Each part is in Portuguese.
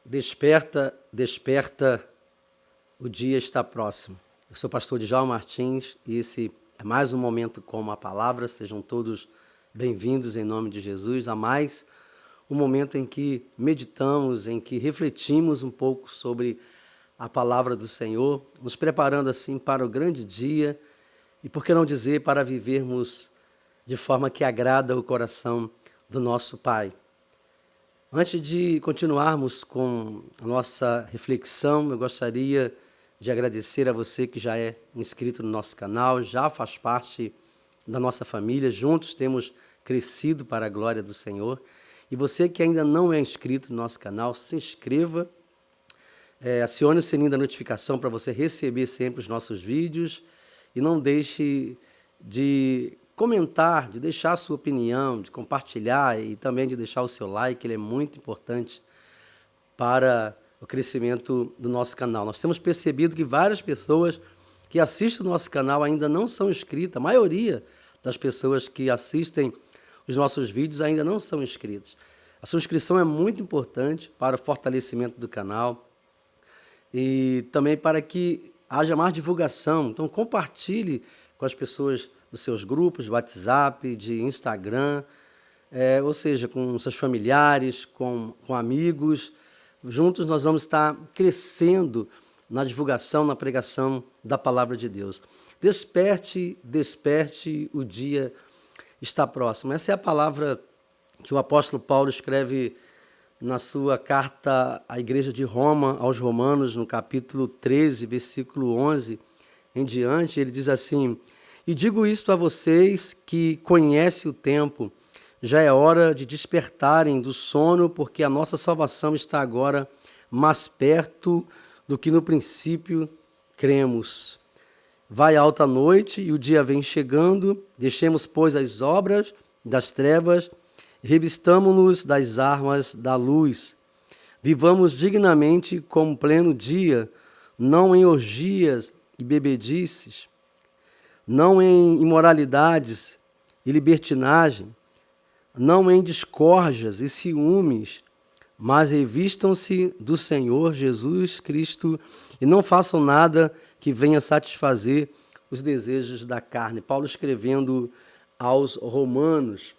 Desperta, desperta, o dia está próximo. Eu sou o pastor Djalma Martins e esse é mais um Momento com a Palavra. Sejam todos bem-vindos em nome de Jesus a mais um momento em que meditamos, em que refletimos um pouco sobre a Palavra do Senhor, nos preparando assim para o grande dia e, por que não dizer, para vivermos de forma que agrada o coração do nosso Pai. Antes de continuarmos com a nossa reflexão, eu gostaria de agradecer a você que já é inscrito no nosso canal, já faz parte da nossa família, juntos temos crescido para a glória do Senhor. E você que ainda não é inscrito no nosso canal, se inscreva, acione o sininho da notificação para você receber sempre os nossos vídeos e não deixe de comentar, de deixar a sua opinião, de compartilhar e também de deixar o seu like, ele é muito importante para o crescimento do nosso canal. Nós temos percebido que várias pessoas que assistem o nosso canal ainda não são inscritas, a maioria das pessoas que assistem os nossos vídeos ainda não são inscritos. A sua inscrição é muito importante para o fortalecimento do canal e também para que haja mais divulgação. Então compartilhe com as pessoas dos seus grupos de WhatsApp, de Instagram, ou seja, com seus familiares, com amigos. Juntos nós vamos estar crescendo na divulgação, na pregação da Palavra de Deus. Desperte, desperte, o dia está próximo. Essa é a palavra que o apóstolo Paulo escreve na sua carta à igreja de Roma, aos Romanos, no capítulo 13, versículo 11 em diante. Ele diz assim: "E digo isto a vocês que conhecem o tempo, já é hora de despertarem do sono, porque a nossa salvação está agora mais perto do que no princípio cremos. Vai alta a noite e o dia vem chegando, deixemos, pois, as obras das trevas, revistamo-nos das armas da luz. Vivamos dignamente como pleno dia, não em orgias e bebedices, não em imoralidades e libertinagem, não em discórdias e ciúmes, mas revistam-se do Senhor Jesus Cristo e não façam nada que venha satisfazer os desejos da carne." Paulo escrevendo aos romanos,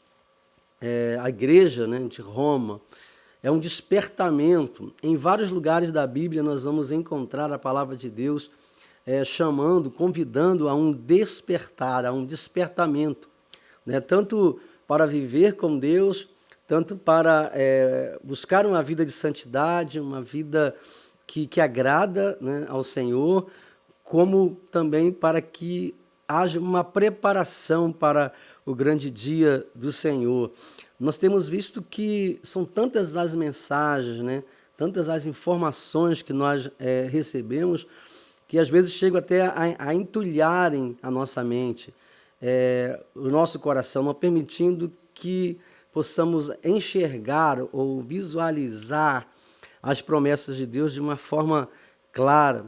a igreja, de Roma, é um despertamento. Em vários lugares da Bíblia nós vamos encontrar a palavra de Deus chamando, convidando a um despertar, a um despertamento, tanto para viver com Deus, tanto para buscar uma vida de santidade, uma vida que agrada, ao Senhor, como também para que haja uma preparação para o grande dia do Senhor. Nós temos visto que são tantas as mensagens, tantas as informações que nós recebemos, que às vezes chegam até a entulharem a nossa mente, o nosso coração, não permitindo que possamos enxergar ou visualizar as promessas de Deus de uma forma clara.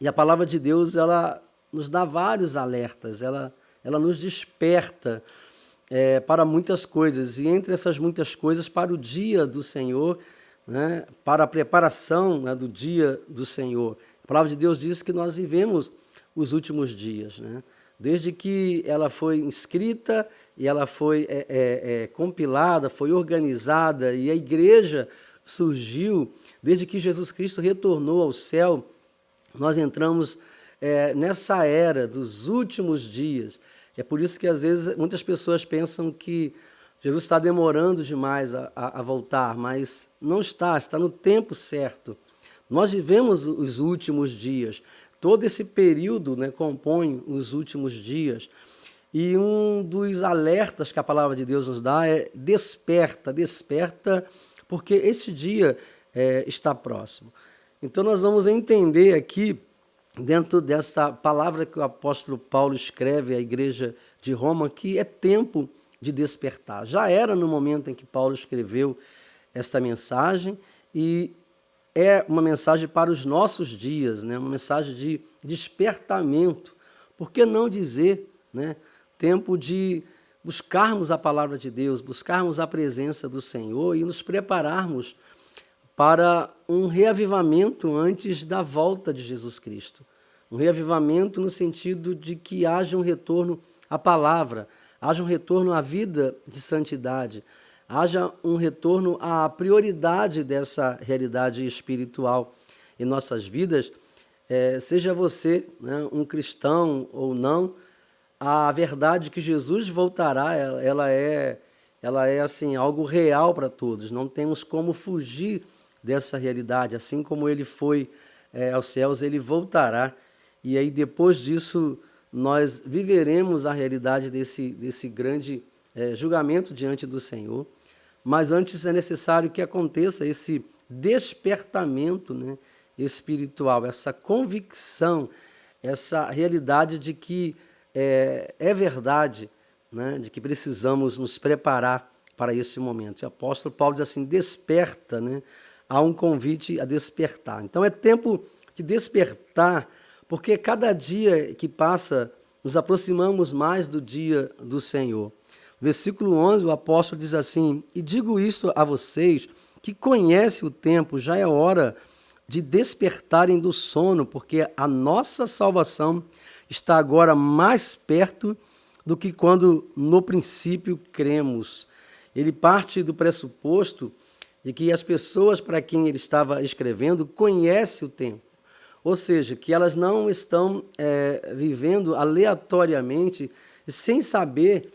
E a palavra de Deus, ela nos dá vários alertas, ela nos desperta para muitas coisas, e entre essas muitas coisas, para o dia do Senhor, para a preparação do dia do Senhor. A palavra de Deus diz que nós vivemos os últimos dias, desde que ela foi escrita e ela foi compilada, foi organizada, e a igreja surgiu, desde que Jesus Cristo retornou ao céu, nós entramos nessa era dos últimos dias. É por isso que às vezes muitas pessoas pensam que Jesus está demorando demais a voltar, mas não está no tempo certo. Nós vivemos os últimos dias, todo esse período compõe os últimos dias. E um dos alertas que a palavra de Deus nos dá é: desperta, desperta, porque este dia está próximo. Então nós vamos entender aqui, dentro dessa palavra que o apóstolo Paulo escreve à igreja de Roma, que é tempo de despertar. Já era no momento em que Paulo escreveu esta mensagem, e é uma mensagem para os nossos dias, uma mensagem de despertamento. Por que não dizer, tempo de buscarmos a palavra de Deus, buscarmos a presença do Senhor e nos prepararmos para um reavivamento antes da volta de Jesus Cristo. Um reavivamento no sentido de que haja um retorno à palavra, haja um retorno à vida de santidade, haja um retorno à prioridade dessa realidade espiritual em nossas vidas. Seja você, né, um cristão ou não, a verdade que Jesus voltará, ela é assim, algo real para todos. Não temos como fugir dessa realidade. Assim como ele foi aos céus, ele voltará. E aí depois disso nós viveremos a realidade desse grande julgamento diante do Senhor. Mas antes é necessário que aconteça esse despertamento, né, espiritual, essa convicção, essa realidade de que é verdade, né, de que precisamos nos preparar para esse momento. E o apóstolo Paulo diz assim, desperta, né? Há um convite a despertar. Então é tempo de despertar, porque cada dia que passa, nos aproximamos mais do dia do Senhor. Versículo 11, o apóstolo diz assim, e digo isto a vocês, que conhecem o tempo, já é hora de despertarem do sono, porque a nossa salvação está agora mais perto do que quando no princípio cremos. Ele parte do pressuposto de que as pessoas para quem ele estava escrevendo conhecem o tempo. Ou seja, que elas não estão vivendo aleatoriamente, sem saber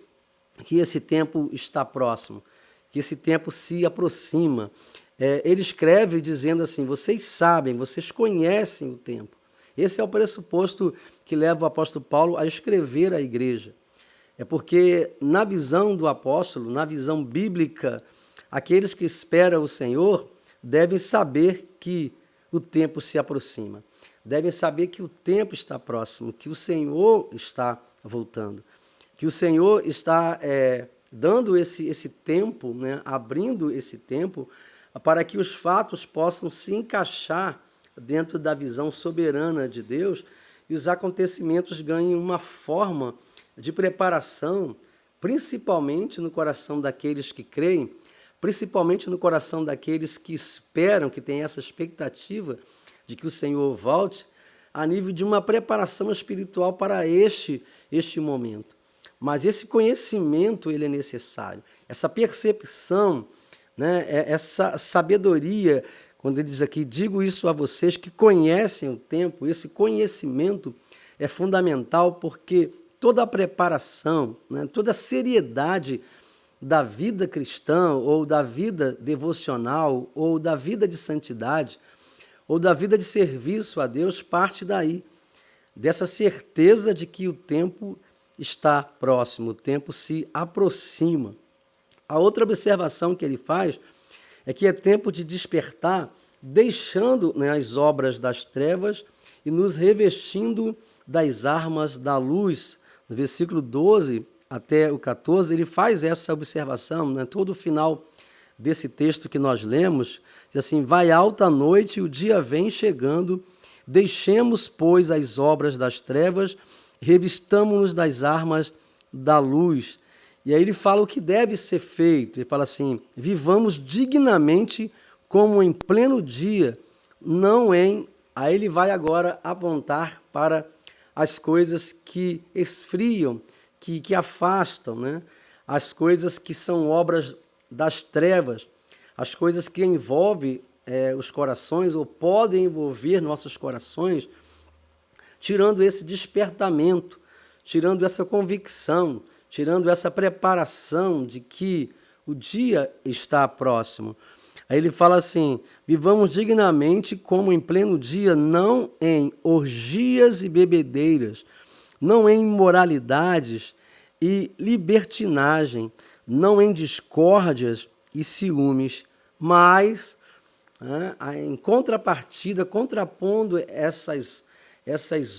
que esse tempo está próximo, que esse tempo se aproxima. Ele escreve dizendo assim, vocês sabem, vocês conhecem o tempo. Esse é o pressuposto que leva o apóstolo Paulo a escrever à igreja. É porque na visão do apóstolo, na visão bíblica, aqueles que esperam o Senhor devem saber que o tempo se aproxima. Devem saber que o tempo está próximo, que o Senhor está voltando, que o Senhor está dando esse tempo, né, abrindo esse tempo para que os fatos possam se encaixar dentro da visão soberana de Deus e os acontecimentos ganhem uma forma de preparação, principalmente no coração daqueles que creem, principalmente no coração daqueles que esperam, que têm essa expectativa de que o Senhor volte, a nível de uma preparação espiritual para este momento. Mas esse conhecimento ele é necessário, essa percepção, né, essa sabedoria, quando ele diz aqui, digo isso a vocês que conhecem o tempo, esse conhecimento é fundamental porque toda a preparação, né, toda a seriedade da vida cristã, ou da vida devocional, ou da vida de santidade, ou da vida de serviço a Deus, parte daí, dessa certeza de que o tempo está próximo, o tempo se aproxima. A outra observação que ele faz é que é tempo de despertar, deixando, né, as obras das trevas e nos revestindo das armas da luz. No versículo 12 até o 14, ele faz essa observação, né, todo o final desse texto que nós lemos, diz assim, vai alta a noite e o dia vem chegando, deixemos, pois, as obras das trevas, revistamo-nos das armas da luz. E aí ele fala o que deve ser feito, ele fala assim, vivamos dignamente como em pleno dia, não em... Aí ele vai agora apontar para as coisas que esfriam, que afastam, né? As coisas que são obras das trevas, as coisas que envolvem os corações ou podem envolver nossos corações, tirando esse despertamento, tirando essa convicção, tirando essa preparação de que o dia está próximo. Aí ele fala assim, vivamos dignamente como em pleno dia, não em orgias e bebedeiras, não em imoralidades e libertinagem, não em discórdias e ciúmes, mas em contrapartida, contrapondo essas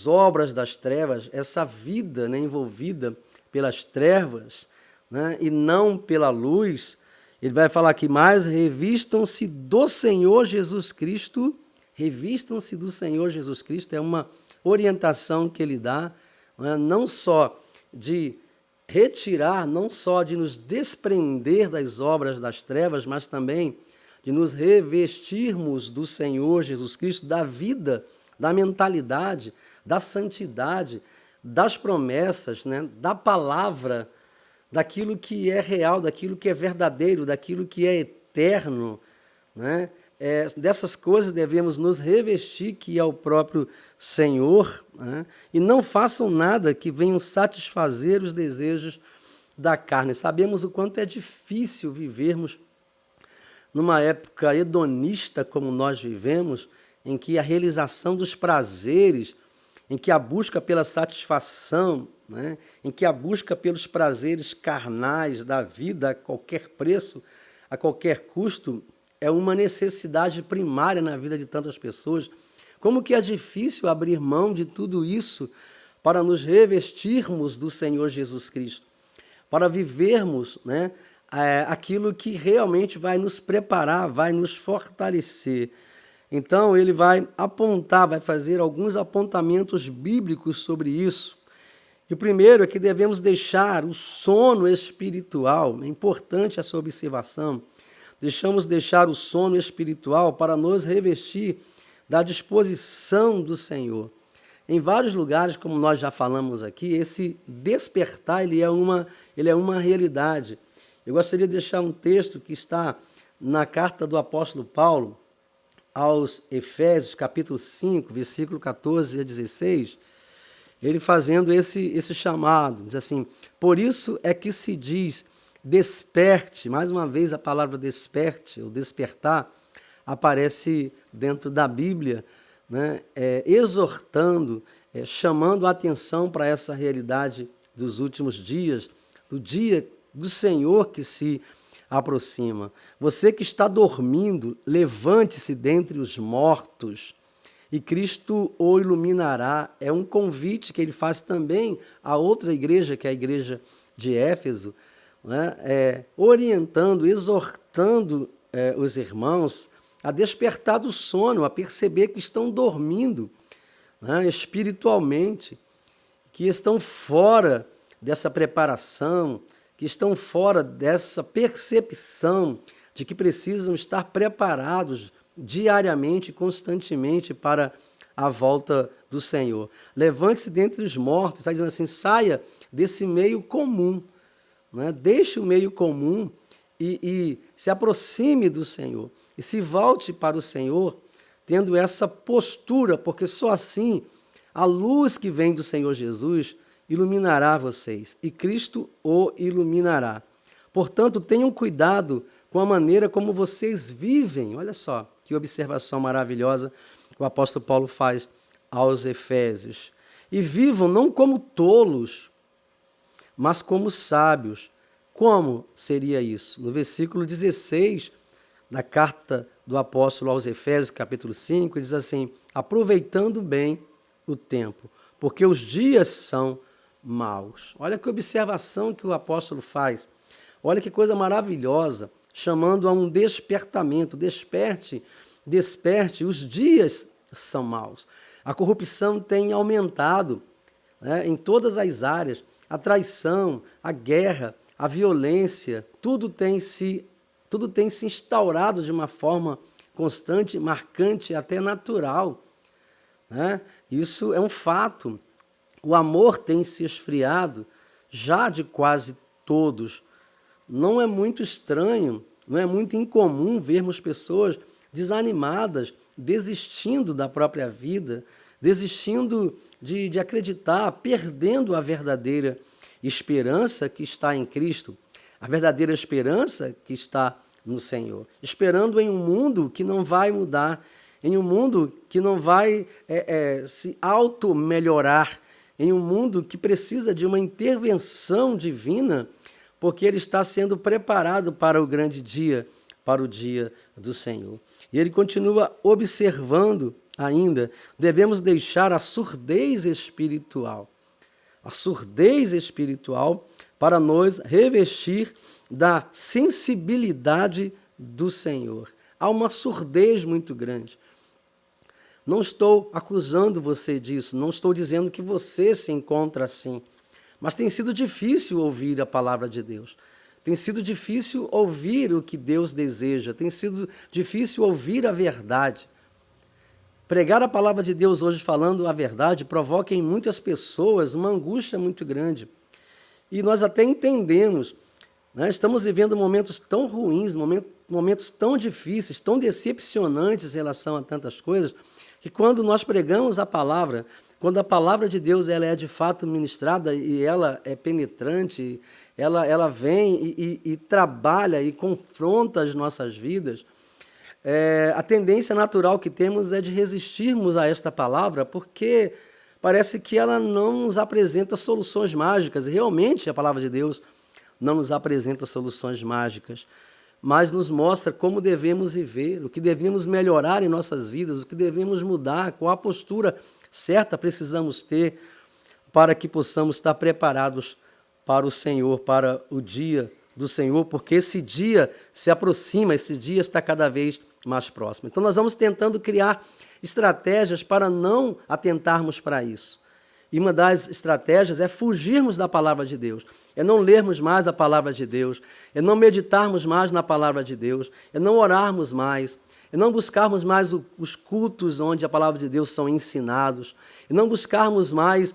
obras das trevas, essa vida, né, envolvida pelas trevas, né, e não pela luz, ele vai falar aqui mais, revistam-se do Senhor Jesus Cristo, revistam-se do Senhor Jesus Cristo, é uma orientação que ele dá, né, não só de retirar, não só de nos desprender das obras das trevas, mas também de nos revestirmos do Senhor Jesus Cristo, da vida, da mentalidade, da santidade, das promessas, né? Da palavra, daquilo que é real, daquilo que é verdadeiro, daquilo que é eterno, né? Dessas coisas devemos nos revestir, que é o próprio Senhor, né? E não façam nada que venham satisfazer os desejos da carne. Sabemos o quanto é difícil vivermos numa época hedonista como nós vivemos, em que a realização dos prazeres, em que a busca pela satisfação, né? Em que a busca pelos prazeres carnais da vida a qualquer preço, a qualquer custo, é uma necessidade primária na vida de tantas pessoas. Como que é difícil abrir mão de tudo isso para nos revestirmos do Senhor Jesus Cristo, para vivermos, né, aquilo que realmente vai nos preparar, vai nos fortalecer. Então, ele vai apontar, vai fazer alguns apontamentos bíblicos sobre isso. E o primeiro é que devemos deixar o sono espiritual. É importante essa observação. Deixar o sono espiritual para nos revestir da disposição do Senhor. Em vários lugares, como nós já falamos aqui, esse despertar ele é uma realidade. Eu gostaria de deixar um texto que está na carta do apóstolo Paulo aos Efésios, capítulo 5, versículo 14 a 16, ele fazendo esse chamado, diz assim: por isso é que se diz, desperte. Mais uma vez a palavra desperte, ou despertar, aparece dentro da Bíblia, né? Exortando, chamando a atenção para essa realidade dos últimos dias, do dia do Senhor que se aproxima. Você que está dormindo, levante-se dentre os mortos e Cristo o iluminará. É um convite que ele faz também a outra igreja, que é a igreja de Éfeso, né? Orientando, exortando os irmãos a despertar do sono, a perceber que estão dormindo, né, espiritualmente, que estão fora dessa preparação, que estão fora dessa percepção de que precisam estar preparados diariamente, constantemente para a volta do Senhor. Levante-se dentre os mortos, está dizendo assim, saia desse meio comum, né? Deixe o meio comum e se aproxime do Senhor. E se volte para o Senhor tendo essa postura, porque só assim a luz que vem do Senhor Jesus iluminará vocês e Cristo o iluminará. Portanto, tenham cuidado com a maneira como vocês vivem. Olha só que observação maravilhosa que o apóstolo Paulo faz aos Efésios. E vivam não como tolos, mas como sábios. Como seria isso? No versículo 16 da carta do apóstolo aos Efésios, capítulo 5, diz assim: aproveitando bem o tempo, porque os dias são maus. Olha que observação que o apóstolo faz. Olha que coisa maravilhosa, chamando a um despertamento. Desperte, os dias são maus. A corrupção tem aumentado, né, em todas as áreas. A traição, a guerra, a violência, tudo tem se instaurado de uma forma constante, marcante, até natural, né? Isso é um fato. O amor tem se esfriado já de quase todos. Não é muito estranho, não é muito incomum vermos pessoas desanimadas, desistindo da própria vida, desistindo de acreditar, perdendo a verdadeira esperança que está em Cristo, a verdadeira esperança que está no Senhor, esperando em um mundo que não vai mudar, em um mundo que não vai se auto-melhorar, em um mundo que precisa de uma intervenção divina, porque ele está sendo preparado para o grande dia, para o dia do Senhor. E ele continua observando ainda, devemos deixar a surdez espiritual para nos revestir da sensibilidade do Senhor. Há uma surdez muito grande. Não estou acusando você disso, não estou dizendo que você se encontra assim, mas tem sido difícil ouvir a palavra de Deus. Tem sido difícil ouvir o que Deus deseja, tem sido difícil ouvir a verdade. Pregar a palavra de Deus hoje falando a verdade provoca em muitas pessoas uma angústia muito grande. E nós até entendemos, né? Estamos vivendo momentos tão ruins, momentos tão difíceis, tão decepcionantes em relação a tantas coisas, que quando nós pregamos a palavra, quando a palavra de Deus ela é de fato ministrada e ela é penetrante, ela vem e trabalha e confronta as nossas vidas, a tendência natural que temos é de resistirmos a esta palavra, porque parece que ela não nos apresenta soluções mágicas. E realmente a palavra de Deus não nos apresenta soluções mágicas, mas nos mostra como devemos viver, o que devemos melhorar em nossas vidas, o que devemos mudar, qual a postura certa precisamos ter para que possamos estar preparados para o Senhor, para o dia do Senhor, porque esse dia se aproxima, esse dia está cada vez mais próximo. Então nós vamos tentando criar estratégias para não atentarmos para isso. E uma das estratégias é fugirmos da palavra de Deus, é não lermos mais a palavra de Deus, é não meditarmos mais na palavra de Deus, é não orarmos mais, é não buscarmos mais os cultos onde a palavra de Deus são ensinados, é não buscarmos mais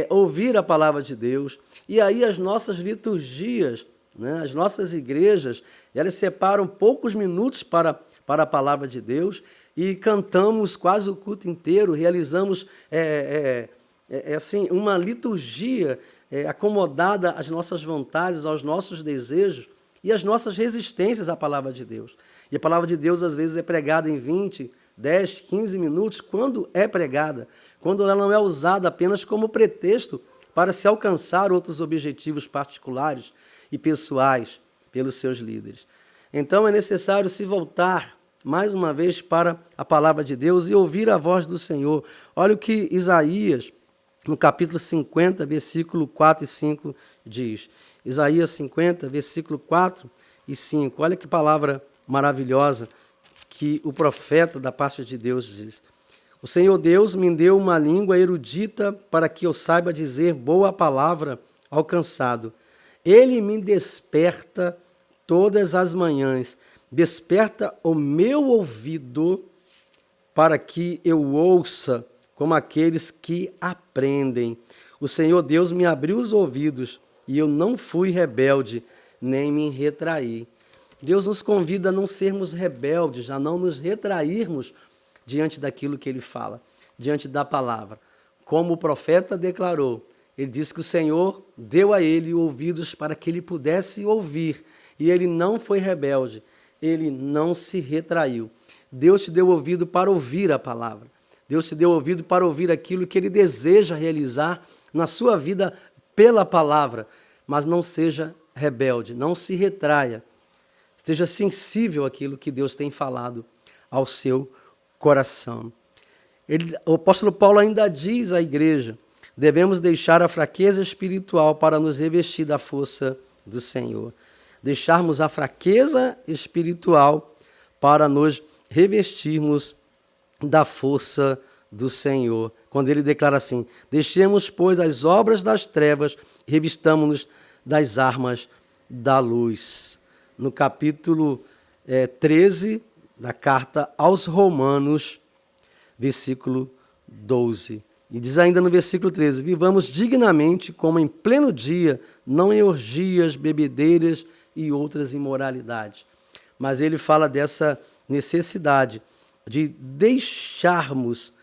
ouvir a palavra de Deus. E aí as nossas liturgias, né, as nossas igrejas, elas separam poucos minutos para a palavra de Deus e cantamos quase o culto inteiro, realizamos assim, uma liturgia acomodada às nossas vontades, aos nossos desejos e às nossas resistências à palavra de Deus. E a palavra de Deus às vezes é pregada em 20, 10, 15 minutos, quando é pregada, quando ela não é usada apenas como pretexto para se alcançar outros objetivos particulares e pessoais pelos seus líderes. Então é necessário se voltar mais uma vez para a palavra de Deus e ouvir a voz do Senhor. Olha o que Isaías, no capítulo 50, versículo 4 e 5, diz. Isaías 50, versículo 4 e 5. Olha que palavra maravilhosa que o profeta da parte de Deus diz. O Senhor Deus me deu uma língua erudita para que eu saiba dizer boa palavra ao cansado. Ele me desperta todas as manhãs, desperta o meu ouvido para que eu ouça como aqueles que aprendem. O Senhor Deus me abriu os ouvidos e eu não fui rebelde, nem me retraí. Deus nos convida a não sermos rebeldes, a não nos retrairmos diante daquilo que Ele fala, diante da palavra. Como o profeta declarou, ele disse que o Senhor deu a ele ouvidos para que ele pudesse ouvir, e ele não foi rebelde, ele não se retraiu. Deus te deu ouvido para ouvir a palavra. Deus te deu ouvido para ouvir aquilo que Ele deseja realizar na sua vida pela palavra, mas não seja rebelde, não se retraia. Esteja sensível àquilo que Deus tem falado ao seu coração. O apóstolo Paulo ainda diz à igreja, devemos deixar a fraqueza espiritual para nos revestir da força do Senhor. Deixarmos a fraqueza espiritual para nos revestirmos da força do Senhor. Quando ele declara assim, deixemos, pois, as obras das trevas, revistamo-nos das armas da luz. No capítulo 13 da carta aos Romanos, versículo 12. E diz ainda no versículo 13, vivamos dignamente como em pleno dia, não em orgias, bebedeiras e outras imoralidades. Mas ele fala dessa necessidade de deixarmos,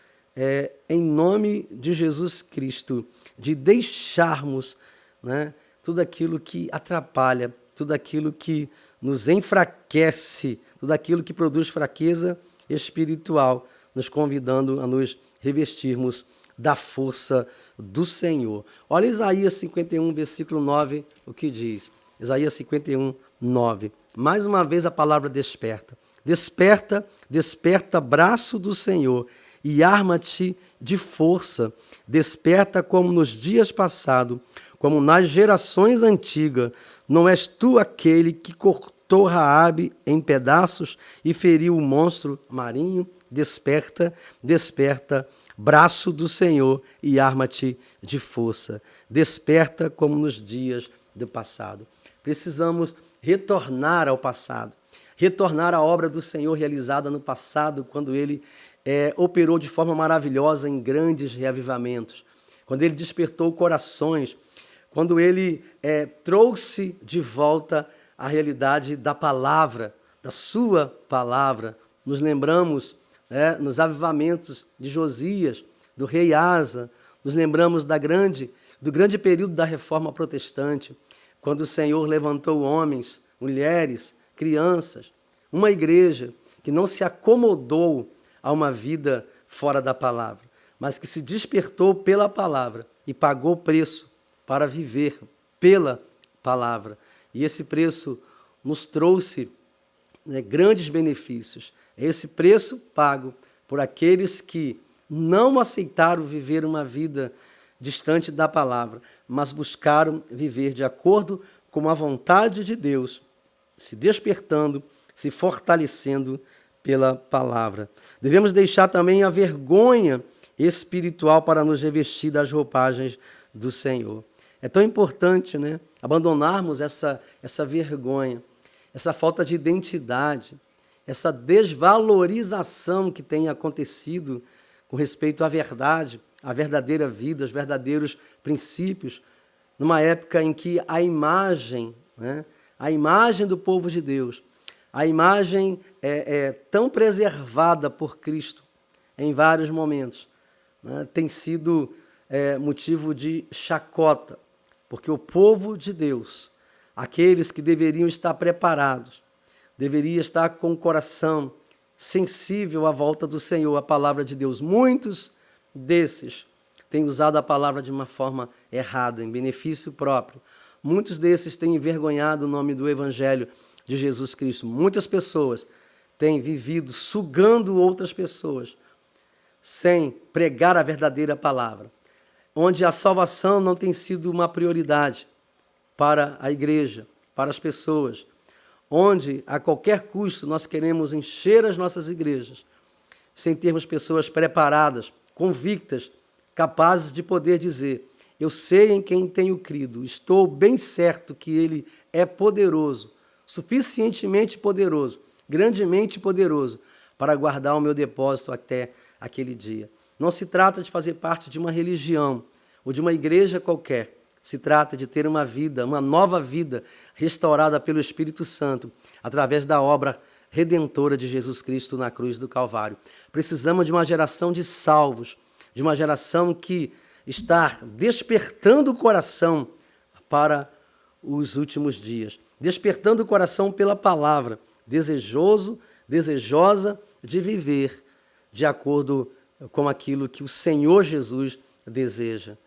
em nome de Jesus Cristo, de deixarmos, né, tudo aquilo que atrapalha, tudo aquilo que nos enfraquece, tudo aquilo que produz fraqueza espiritual, nos convidando a nos revestirmos da força do Senhor. Olha Isaías 51, versículo 9, o que diz. Isaías 51, 9. Mais uma vez a palavra desperta. Desperta, desperta, braço do Senhor, e arma-te de força. Desperta como nos dias passados, como nas gerações antigas. Não és tu aquele que cortou Raabe em pedaços e feriu o monstro marinho? Desperta, desperta, braço do Senhor, e arma-te de força. Desperta como nos dias do passado. Precisamos retornar ao passado, retornar à obra do Senhor realizada no passado, quando Ele operou de forma maravilhosa em grandes reavivamentos, quando Ele despertou corações, quando Ele trouxe de volta a realidade da palavra, da sua palavra. Nos lembramos nos avivamentos de Josias, do rei Asa, nos lembramos do grande período da Reforma Protestante, quando o Senhor levantou homens, mulheres, crianças, uma igreja que não se acomodou a uma vida fora da palavra, mas que se despertou pela palavra e pagou o preço para viver pela palavra. E esse preço nos trouxe grandes benefícios. Esse preço pago por aqueles que não aceitaram viver uma vida distante da palavra, mas buscaram viver de acordo com a vontade de Deus, se despertando, se fortalecendo pela palavra. Devemos deixar também a vergonha espiritual para nos revestir das roupagens do Senhor. É tão importante, abandonarmos essa vergonha, essa falta de identidade, essa desvalorização que tem acontecido com respeito à verdade, à verdadeira vida, aos verdadeiros princípios, numa época em que a imagem do povo de Deus, a imagem é tão preservada por Cristo em vários momentos, tem sido motivo de chacota, porque o povo de Deus, aqueles que deveriam estar preparados, deveria estar com o coração sensível à volta do Senhor, à palavra de Deus. Muitos desses têm usado a palavra de uma forma errada, em benefício próprio. Muitos desses têm envergonhado o nome do Evangelho de Jesus Cristo. Muitas pessoas têm vivido sugando outras pessoas, sem pregar a verdadeira palavra, onde a salvação não tem sido uma prioridade para a igreja, para as pessoas, onde a qualquer custo nós queremos encher as nossas igrejas, sem termos pessoas preparadas, convictas, capazes de poder dizer: eu sei em quem tenho crido, estou bem certo que Ele é poderoso, suficientemente poderoso, grandemente poderoso, para guardar o meu depósito até aquele dia. Não se trata de fazer parte de uma religião ou de uma igreja qualquer. Se trata de ter uma vida, uma nova vida, restaurada pelo Espírito Santo, através da obra redentora de Jesus Cristo na cruz do Calvário. Precisamos de uma geração de salvos, de uma geração que está despertando o coração para os últimos dias, despertando o coração pela palavra, desejosa de viver de acordo com aquilo que o Senhor Jesus deseja.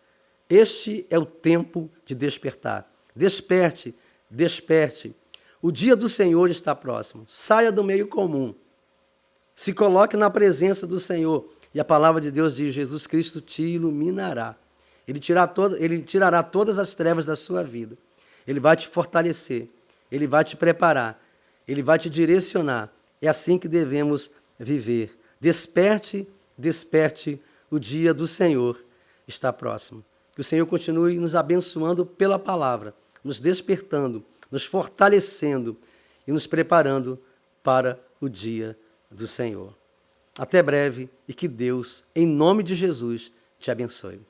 Este é o tempo de despertar. Desperte, desperte. O dia do Senhor está próximo. Saia do meio comum. Se coloque na presença do Senhor. E a palavra de Deus diz: Jesus Cristo te iluminará. Ele tirará todas as trevas da sua vida. Ele vai te fortalecer. Ele vai te preparar. Ele vai te direcionar. É assim que devemos viver. Desperte, desperte. O dia do Senhor está próximo. Que o Senhor continue nos abençoando pela palavra, nos despertando, nos fortalecendo e nos preparando para o dia do Senhor. Até breve e que Deus, em nome de Jesus, te abençoe.